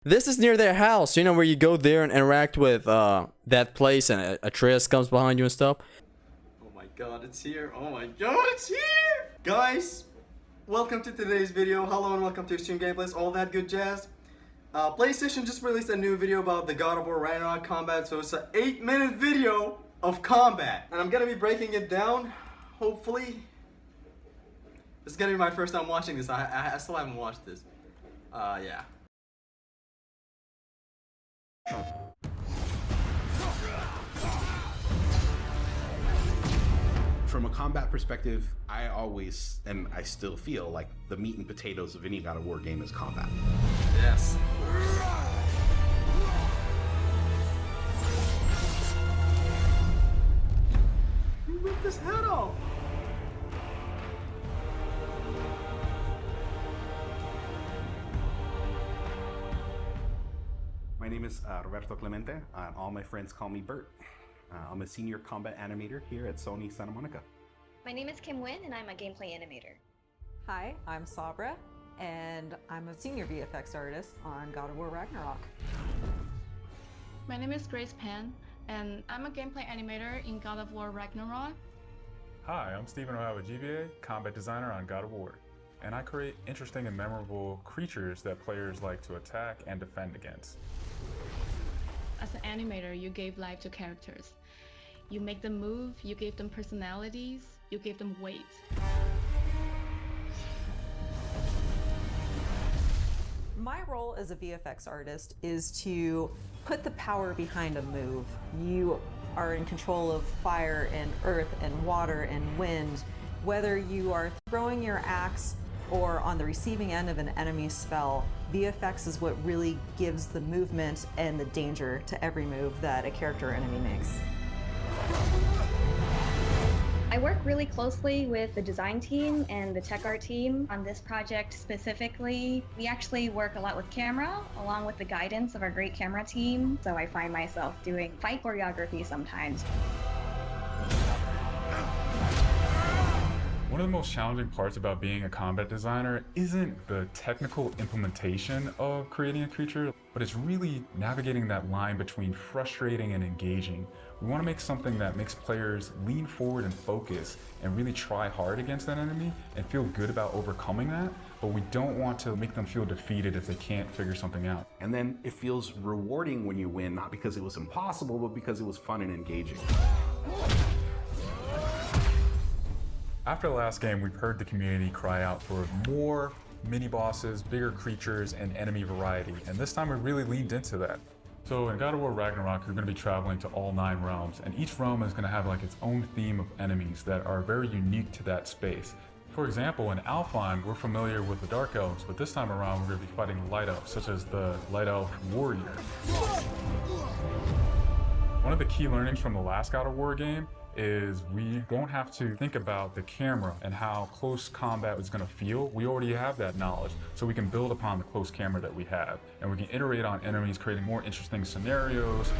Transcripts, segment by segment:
This is near their house, you know, where you go there and interact with that place and Atreus comes behind you and stuff. Oh my god, it's here. Oh my god, it's here! Guys, welcome to today's video. Hello and welcome to Extreme Gameplays, all that good jazz. PlayStation just released a new video about the God of War Ragnarok combat, so it's an 8-minute video of combat. And I'm gonna be breaking it down, hopefully. This is gonna be my first time watching this. I still haven't watched this. Yeah. From a combat perspective, I always, and I still feel like the meat and potatoes of any God of War game is combat. Yes. He ripped his head off. My name is Roberto Clemente, and all my friends call me Bert. I'm a senior combat animator here at Sony Santa Monica. My name is Kim Nguyen, and I'm a gameplay animator. Hi, I'm Sabra, and I'm a senior VFX artist on God of War Ragnarok. My name is Grace Pan, and I'm a gameplay animator in God of War Ragnarok. Hi, I'm Stephen O'Hara, GBA, combat designer on God of War, and I create interesting and memorable creatures that players like to attack and defend against. As an animator, you gave life to characters. You make them move, you gave them personalities, you gave them weight. My role as a VFX artist is to put the power behind a move. You are in control of fire and earth and water and wind. Whether you are throwing your axe or on the receiving end of an enemy spell, VFX is what really gives the movement and the danger to every move that a character or enemy makes. I work really closely with the design team and the tech art team on this project specifically. We actually work a lot with camera, along with the guidance of our great camera team, so I find myself doing fight choreography sometimes. One of the most challenging parts about being a combat designer isn't the technical implementation of creating a creature, but it's really navigating that line between frustrating and engaging. We want to make something that makes players lean forward and focus and really try hard against that enemy and feel good about overcoming that, but we don't want to make them feel defeated if they can't figure something out. And then it feels rewarding when you win, not because it was impossible, but because it was fun and engaging. After the last game, we've heard the community cry out for more mini-bosses, bigger creatures, and enemy variety, and this time we really leaned into that. So in God of War Ragnarok, you're going to be traveling to all 9 realms, and each realm is going to have like its own theme of enemies that are very unique to that space. For example, in Alfheim, we're familiar with the Dark Elves, but this time around we're going to be fighting Light Elves, such as the Light Elf Warrior. One of the key learnings from the last God of War game is we don't have to think about the camera and how close combat is going to feel. We already have that knowledge, so we can build upon the close camera that we have, and we can iterate on enemies, creating more interesting scenarios.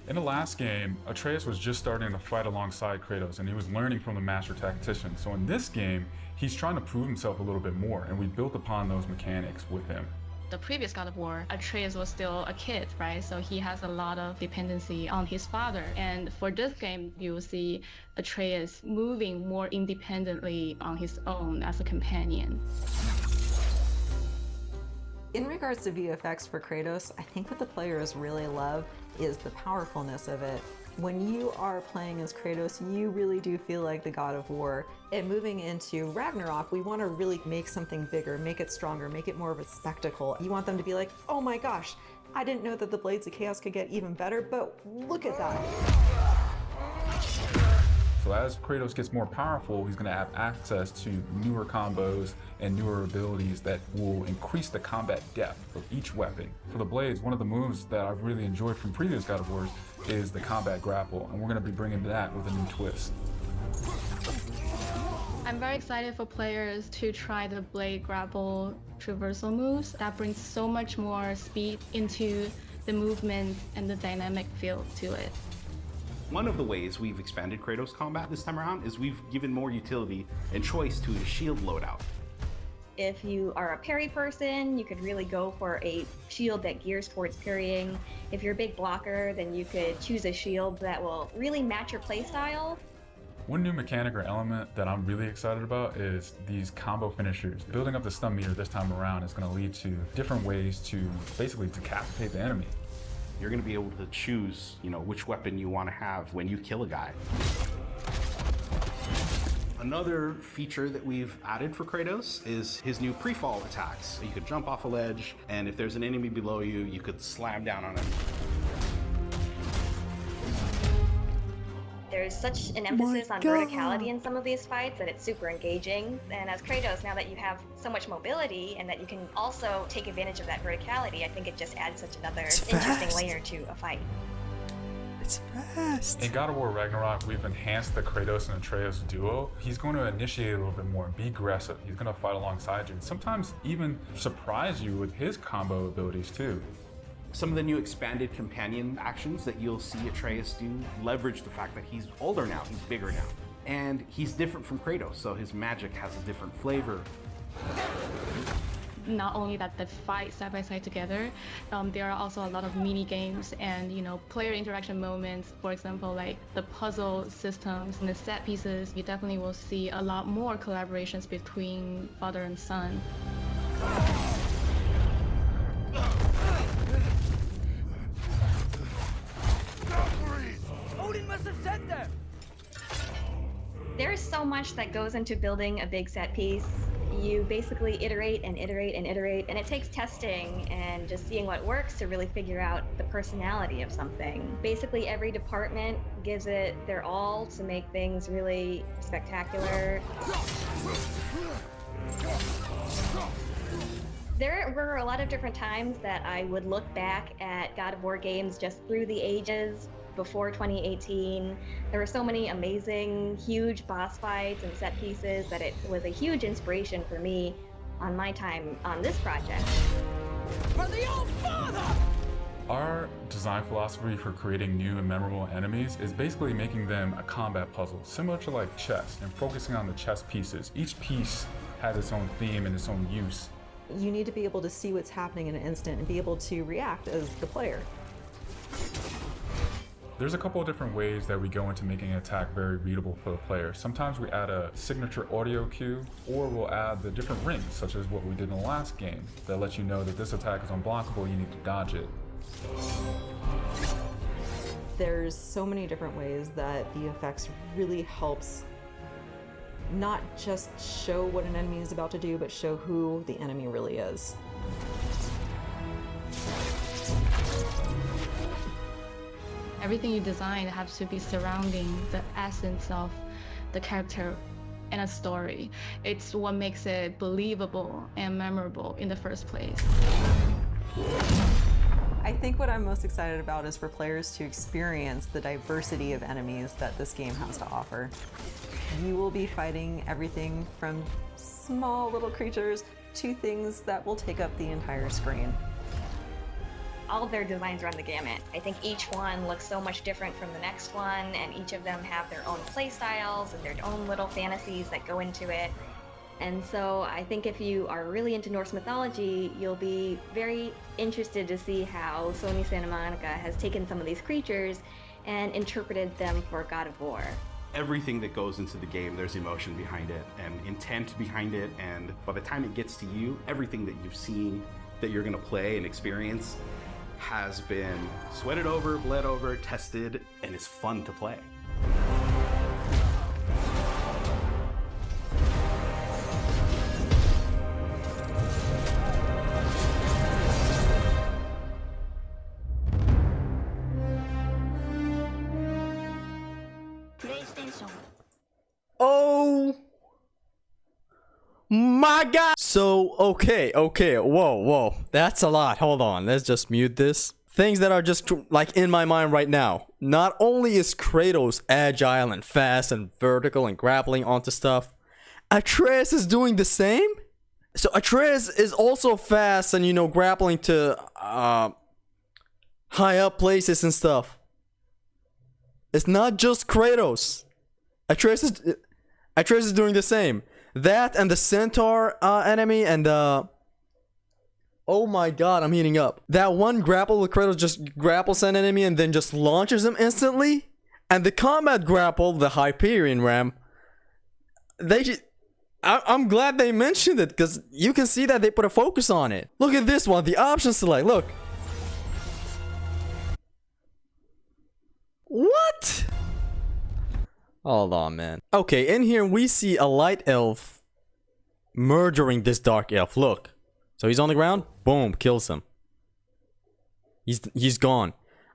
In the last game, Atreus was just starting to fight alongside Kratos, and he was learning from the master tactician. So in this game, he's trying to prove himself a little bit more, and we built upon those mechanics with him. The previous God of War, Atreus was still a kid, right? So he has a lot of dependency on his father. And for this game, you'll see Atreus moving more independently on his own as a companion. In regards to VFX for Kratos, I think what the players really love is the powerfulness of it. When you are playing as Kratos, you really do feel like the God of War. And moving into Ragnarok, we want to really make something bigger, make it stronger, make it more of a spectacle. You want them to be like, oh my gosh, I didn't know that the Blades of Chaos could get even better, but look at that. So as Kratos gets more powerful, he's going to have access to newer combos and newer abilities that will increase the combat depth of each weapon. For the Blades, one of the moves that I've really enjoyed from previous God of Wars is the combat grapple, and we're going to be bringing that with a new twist. I'm very excited for players to try the blade grapple traversal moves. That brings so much more speed into the movement and the dynamic feel to it. One of the ways we've expanded Kratos combat this time around is we've given more utility and choice to his shield loadout. If you are a parry person, you could really go for a shield that gears towards parrying. If you're a big blocker, then you could choose a shield that will really match your playstyle. One new mechanic or element that I'm really excited about is these combo finishers. Building up the stun meter this time around is going to lead to different ways to basically decapitate the enemy. You're going to be able to choose, which weapon you want to have when you kill a guy. Another feature that we've added for Kratos is his new pre-fall attacks. You could jump off a ledge, and if there's an enemy below you, you could slam down on him. There's such an emphasis on verticality in some of these fights that it's super engaging. And as Kratos, now that you have so much mobility and that you can also take advantage of that verticality, I think it just adds such another interesting layer to a fight. It's fast. In God of War Ragnarok, we've enhanced the Kratos and Atreus duo. He's going to initiate a little bit more, be aggressive. He's going to fight alongside you, and sometimes even surprise you with his combo abilities too. Some of the new expanded companion actions that you'll see Atreus do leverage the fact that he's older now, he's bigger now. And he's different from Kratos, so his magic has a different flavor. Not only that they fight side by side together, there are also a lot of mini games and player interaction moments. For example, like the puzzle systems and the set pieces. You definitely will see a lot more collaborations between father and son. There's so much that goes into building a big set piece. You basically iterate and iterate and iterate, and it takes testing and just seeing what works to really figure out the personality of something. Basically, every department gives it their all to make things really spectacular. There were a lot of different times that I would look back at God of War games just through the ages before 2018. There were so many amazing, huge boss fights and set pieces that it was a huge inspiration for me on my time on this project. For the Old Father! Our design philosophy for creating new and memorable enemies is basically making them a combat puzzle, similar to like chess, and focusing on the chess pieces. Each piece has its own theme and its own use. You need to be able to see what's happening in an instant and be able to react as the player. There's a couple of different ways that we go into making an attack very readable for the player. Sometimes we add a signature audio cue, or we'll add the different rings, such as what we did in the last game, that lets you know that this attack is unblockable, you need to dodge it. There's so many different ways that VFX really helps not just show what an enemy is about to do, but show who the enemy really is. Everything you design has to be surrounding the essence of the character and a story. It's what makes it believable and memorable in the first place. I think what I'm most excited about is for players to experience the diversity of enemies that this game has to offer. You will be fighting everything from small little creatures to things that will take up the entire screen. All of their designs run the gamut. I think each one looks so much different from the next one, and each of them have their own play styles and their own little fantasies that go into it. And so I think if you are really into Norse mythology, you'll be very interested to see how Sony Santa Monica has taken some of these creatures and interpreted them for God of War. Everything that goes into the game, there's emotion behind it and intent behind it, and by the time it gets to you, everything that you've seen that you're gonna play and experience has been sweated over, bled over, tested, and is fun to play. Oh my god. So, okay, whoa. That's a lot. Hold on. Let's just mute this. Things that are just like in my mind right now. Not only is Kratos agile and fast and vertical and grappling onto stuff, Atreus is doing the same? So Atreus is also fast and, grappling to high up places and stuff. It's not just Kratos. Atreus is doing the same. That and the centaur enemy and oh my god, I'm heating up. That one grapple with Kratos just grapples an enemy and then just launches him instantly. And the combat grapple, the Hyperion Ram, I'm glad they mentioned it because you can see that they put a focus on it. Look at this one, the option select, look. What? Hold on, man. Okay, in here we see a light elf murdering this dark elf. Look. So he's on the ground. Boom, kills him. He's gone.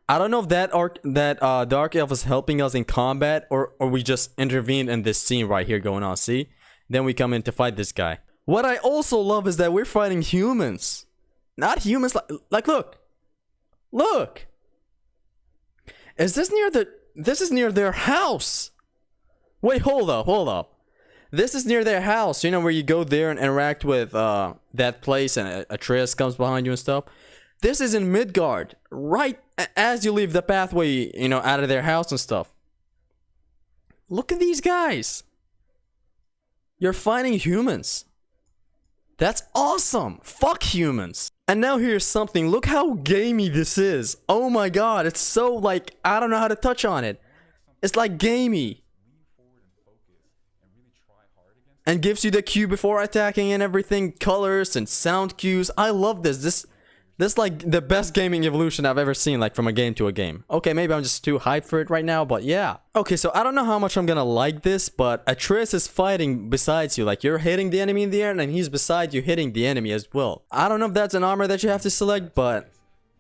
I don't know if that dark elf is helping us in combat or we just intervened in this scene right here going on. See? Then we come in to fight this guy. What I also love is that we're fighting humans. Not humans like look. Look. Is this near this is near their house. Wait, hold up. This is near their house, you know, where you go there and interact with that place and Atreus comes behind you and stuff. This is in Midgard, right as you leave the pathway, you know, out of their house and stuff. Look at these guys. You're fighting humans. That's awesome. Fuck humans. And now here's something. Look how gamey this is. Oh my god, it's so like, I don't know how to touch on it. It's like gamey. And gives you the cue before attacking and everything, colors and sound cues. I love this. This like the best gaming evolution I've ever seen, like from a game to a game. Okay, maybe I'm just too hyped for it right now, but yeah. Okay, so I don't know how much I'm gonna like this, but Atreus is fighting besides you. Like you're hitting the enemy in the air and he's beside you hitting the enemy as well. I don't know if that's an armor that you have to select, but...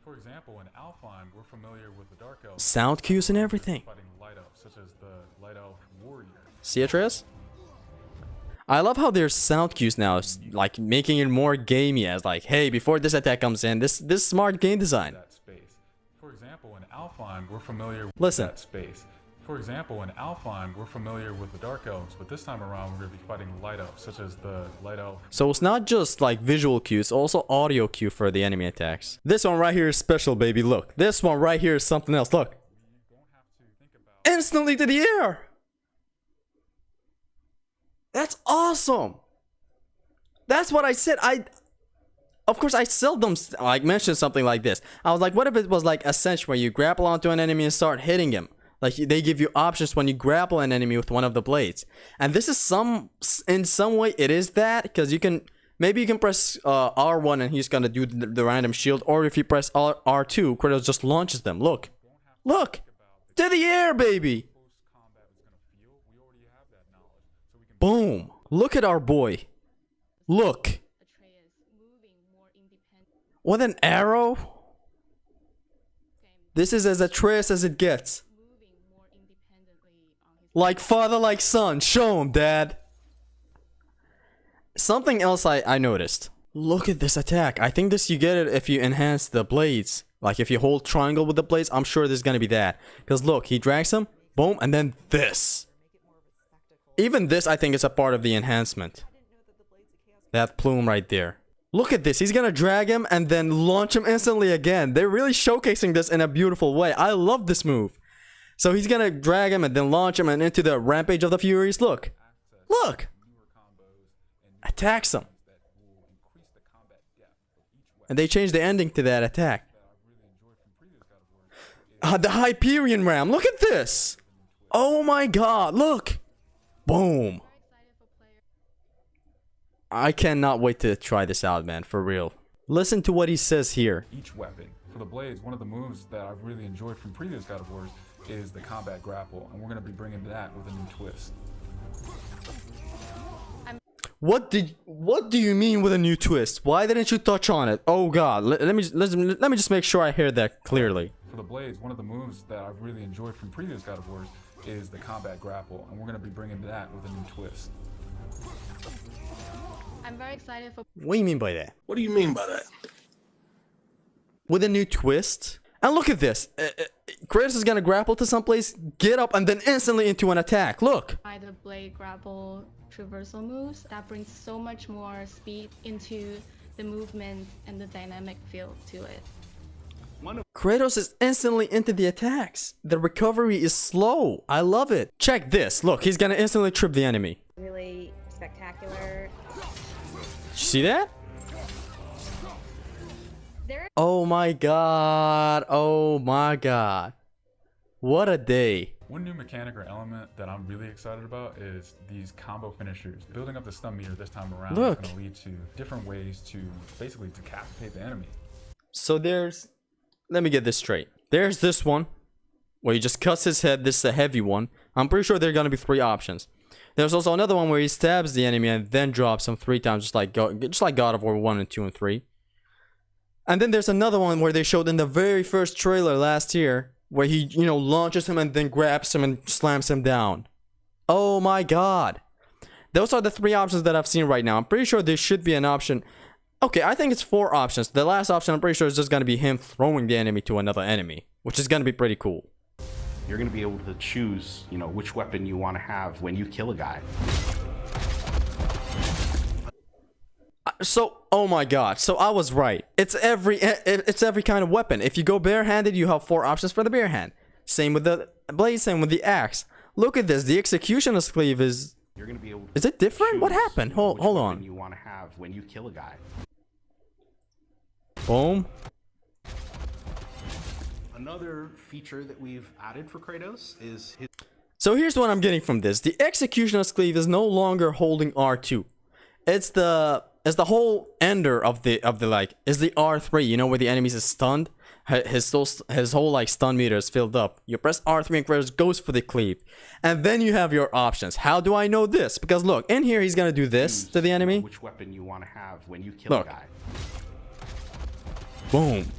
For example, in Alfheim, we're familiar with the Dark Elf. Sound cues and everything. Fighting light elves, such as the Light Elf Warrior. See Atreus? I love how there's sound cues now, like making it more gamey as like, hey, before this attack comes in, this smart game design. That space. For example, in Alfheim, we're familiar with Listen. that space. For example, in Alfheim, we're familiar with the Dark Elves, but this time around, we're going to be fighting Light Elves, such as the Light Elf. So it's not just like visual cues, also audio cue for the enemy attacks. This one right here is special, baby. Look, this one right here is something else. Look. Instantly to the air. That's awesome. That's what I said. Of course, I seldom like mention something like this. I was like, what if it was like Ascension where you grapple onto an enemy and start hitting him? Like they give you options when you grapple an enemy with one of the blades. And this is in some way it is that, because you can maybe you can press R1 and he's gonna do the random shield, or if you press R2, Kratos just launches them. Look, look, to the air, baby. Boom! Look at our boy. Look. With an arrow? This is as Atreus as it gets. Like father, like son. Show him, dad. Something else I noticed. Look at this attack. I think this you get it if you enhance the blades. Like if you hold triangle with the blades, I'm sure there's gonna be that. Because look, he drags him. Boom, and then this. Even this, I think, is a part of the enhancement. That plume right there. Look at this. He's gonna drag him and then launch him instantly again. They're really showcasing this in a beautiful way. I love this move. So he's gonna drag him and then launch him and into the Rampage of the Furies. Look. Look. Attacks him. And they changed the ending to that attack. The Hyperion Ram. Look at this. Oh my god. Look. Boom. I cannot wait to try this out, man, for real. Listen to what he says here. Each weapon. For the blades, one of the moves that I've really enjoyed from previous God of Wars is the combat grapple, and we're going to be bringing that with a new twist. What do you mean with a new twist? Why didn't you touch on it? Oh god, let me just make sure I hear that clearly. For the blades, one of the moves that I've really enjoyed from previous God of Wars is the combat grapple, and we're going to be bringing that with a new twist. I'm very excited for... What do you mean by that? What do you mean by that? With a new twist? And look at this. Kratos is going to grapple to someplace, get up, and then instantly into an attack. Look. By the blade grapple traversal moves, that brings so much more speed into the movement and the dynamic feel to it. Kratos is instantly into the attacks. The recovery is slow. I love it. Check this. Look, he's gonna instantly trip the enemy. Really Spectacular. You see that? There Oh my god. Oh my god. What a day. One new mechanic or element that I'm really excited about is these combo finishers. Building up the stun meter this time around Look. is going to lead to different ways to basically decapitate the enemy. So there's, let me get this straight. There's this one where he just cuts his head. This is a heavy one. I'm pretty sure there are gonna be 3 options. There's also another one where he stabs the enemy and then drops him 3 times, just like God of War 1 and 2 and 3. And then there's another one where they showed in the very first trailer last year, where he, you know, launches him and then grabs him and slams him down. Oh my god. Those are the 3 options that I've seen right now. I'm pretty sure there should be an option. Okay, I think it's 4 options. The last option, I'm pretty sure, is just gonna be him throwing the enemy to another enemy, which is gonna be pretty cool. You're going to be able to choose, you know, which weapon you want to have when you kill a guy. So, oh my god, so I was right. It's every kind of weapon. If you go barehanded, you have 4 options for the bare hand. Same with the blade, same with the axe. Look at this. The executioner's cleave is. You're going to be able to Is it different? What choose, happened? you know, Hold which weapon on. you want to have when you kill a guy. Boom. Another feature that we've added for Kratos is his So here's what I'm getting from this. The executioner's cleave is no longer holding R2. It's the whole ender of the like is the R3, you know, where the enemies is stunned. His whole like stun meter is filled up. You press R3 and Kratos goes for the cleave. And then you have your options. How do I know this? Because look, in here he's gonna do this to the enemy. which weapon you want to have when you kill Look. a guy. Boom.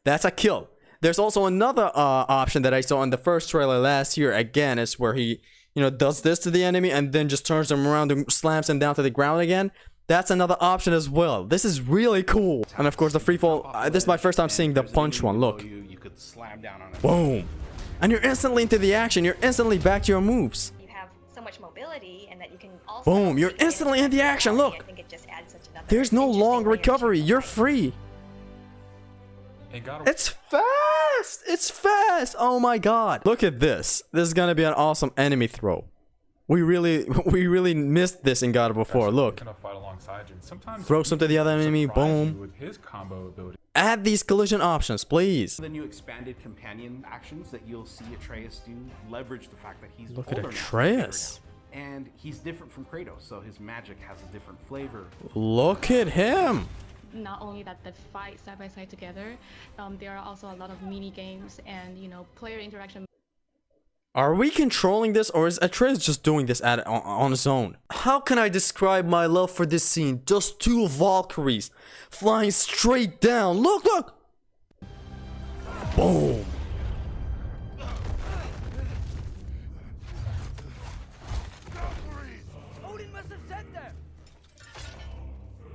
That's a kill. There's also another option that I saw in the first trailer last year. Again, it's where he, you know, does this to the enemy and then just turns him around and slams him down to the ground again. That's another option as well. This is really cool. And of course, the free fall. This is my first time seeing the punch one. Look. You could slam down on it. Boom. And you're instantly into the action. You're instantly back to your moves. you have so much mobility, and that you can also. Boom. You're take instantly in the action. advantage of Look. I think it just adds such another There's no interesting long layer to recovery. the You're fight. free. And God of It's fast. It's fast. Oh my god. Look at this. This is gonna be an awesome enemy throw. We really missed this in God of War 4. Look. gonna fight alongside you. Sometimes Throw some to the other enemy. surprise you Boom. with his combo ability. Add these collision options, please. The new expanded companion actions that you'll see Atreus do leverage the fact that he's Look at older now, Atreus. now, and he's different from Kratos, so his magic has a different flavor. Look at him. Not only that they fight side by side together, there are also a lot of mini games and player interaction. Are we controlling this, or is Atreus just doing this on his own? How can I describe my love for this scene? Just 2 Valkyries flying straight down. Look, look. Boom. Odin must have said that.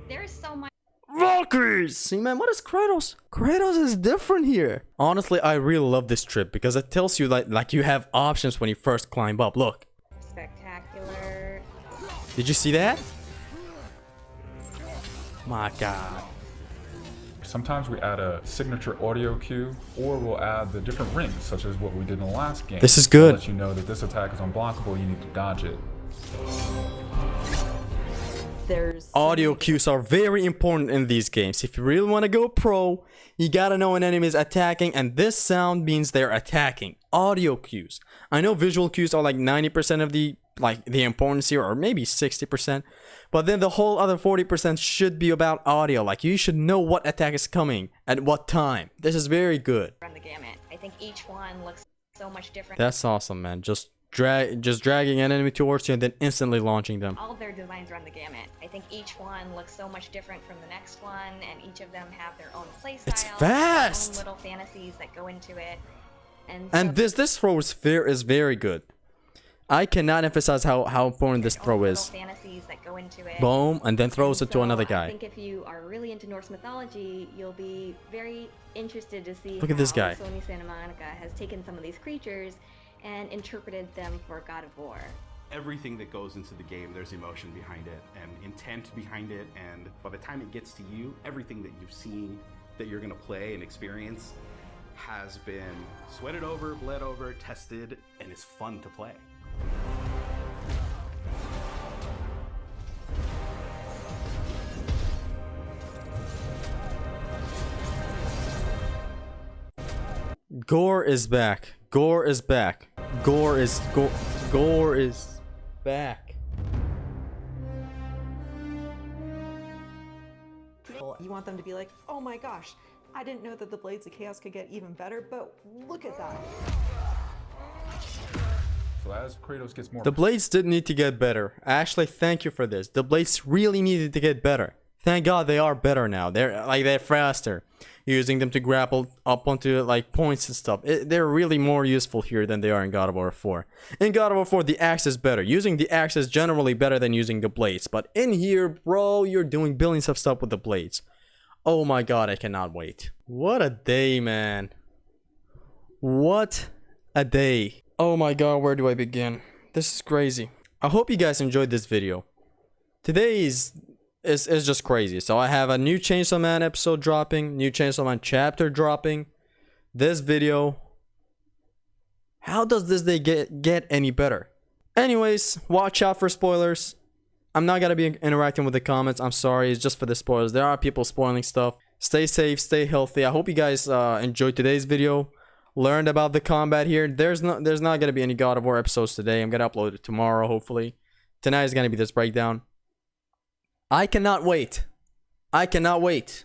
There's so much. Valkyries! See, man, what is Kratos? Kratos is different here. Honestly, I really love this trip because it tells you like you have options when you first climb up. Look. Spectacular. Did you see that? My god. Sometimes we add a signature audio cue, or we'll add the different rings, such as what we did in the last game. This is good. To let you know that this attack is unblockable, you need to dodge it. There's Audio cues are very important in these games. If you really want to go pro, you gotta know an enemy is attacking, and this sound means they're attacking. Audio cues. I know visual cues are like 90% of the importance here, or maybe 60%, but then the whole other 40% should be about audio. Like, you should know what attack is coming at what time. This is very good. Run the gamut. I think each one looks so much different. That's awesome, man. Just dragging an enemy towards you and then instantly launching them. All of their designs run the gamut. I think each one looks so much different from the next one, and each of them have their own playstyle. It's fast! Their own little fantasies that go into it. And this throw is very good. I cannot emphasize how important this throw is. Fantasies that go into it. Boom, and then throws it to another I guy. think if you are really into Norse mythology, you'll be very interested to see Look at this how guy. Sony Santa Monica has taken some of these creatures and interpreted them for God of War. Everything that goes into the game, there's emotion behind it and intent behind it, and by the time it gets to you, everything that you've seen that you're going to play and experience has been sweated over, bled over, tested, and is fun to play. Gore is back. Gore is back. Gore is back. You want them to be like, oh my gosh, I didn't know that the Blades of Chaos could get even better, but look at that. So as Kratos gets more... The blades did need to get better. Ashley, thank you for this. The blades really needed to get better. Thank God they are better now. They're faster. Using them to grapple up onto like points and stuff. They're really more useful here than they are in God of War 4. In God of War 4, the axe is better. Using the axe is generally better than using the blades. But in here, bro, you're doing billions of stuff with the blades. Oh my God, I cannot wait. What a day, man. What a day. Oh my God, where do I begin? This is crazy. I hope you guys enjoyed this video. Today is just crazy. So I have a new Chainsaw Man episode dropping, new Chainsaw Man chapter dropping, this video. How does this day get any better? Anyways, watch out for spoilers. I'm not gonna be interacting with the comments. I'm sorry, it's just for the spoilers. There are people spoiling stuff. Stay safe, stay healthy. I hope you guys enjoyed today's video. Learned about the combat here. There's not gonna be any God of War episodes today. I'm gonna upload it tomorrow, hopefully. Tonight is gonna be this breakdown. I cannot wait. I cannot wait